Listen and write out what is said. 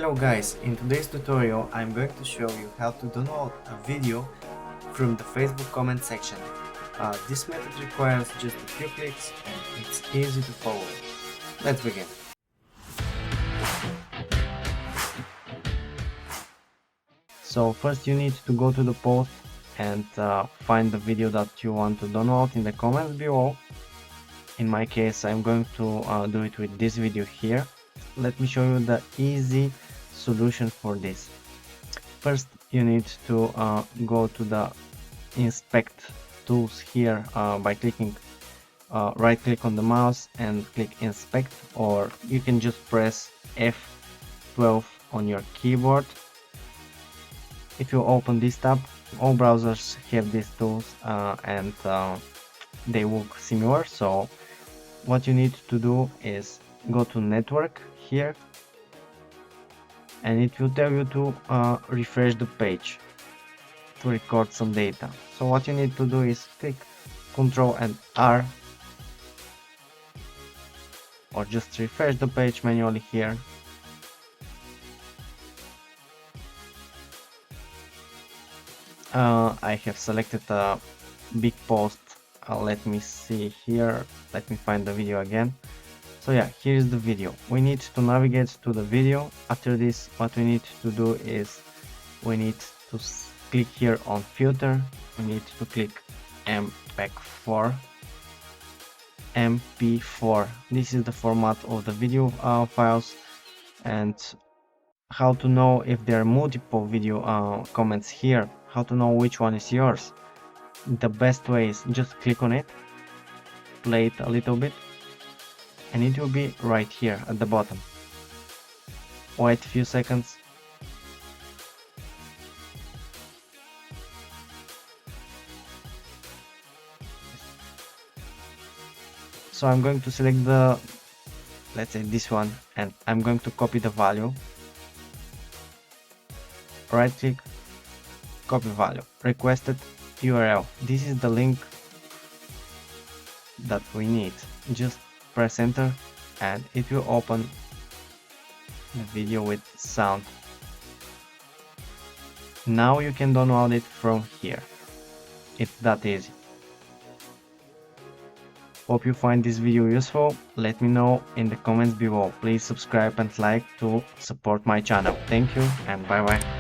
Hello guys, in today's tutorial I'm going to show you how to download a video from the Facebook comment section. This method requires just a few clicks and it's easy to follow. Let's begin. So first you need to go to the post and find the video that you want to download in the comments below. In my case I'm going to do it with this video here. Let me show you the easy solution for this. First you need to go to the inspect tools here by clicking right click on the mouse and click inspect, or you can just press F12 on your keyboard. If you open this tab, all browsers have these tools and they look similar. So what you need to do is go to network here and it will tell you to refresh the page to record some data. So what you need to do is click Ctrl and R, or just refresh the page manually here. I have selected a big post. Let me see here, let me find the video again. So yeah, here is the video. We need to navigate to the video. After this, what we need to do is we need to click here on filter. We need to click MP4. MP4. This is the format of the video files. And how to know if there are multiple video comments here, how to know which one is yours. The best way is just click on it, play it a little bit, and it will be right here at the bottom. Wait a few seconds. So I'm going to select the, let's say this one, and I'm going to copy the value. Right click, copy value, requested URL. This is the link that we need. Just press enter and it will open the video with sound. Now you can download it from here. It's that easy. Hope you find this video useful. Let me know in the comments below. Please subscribe and like to support my channel. Thank you and bye bye.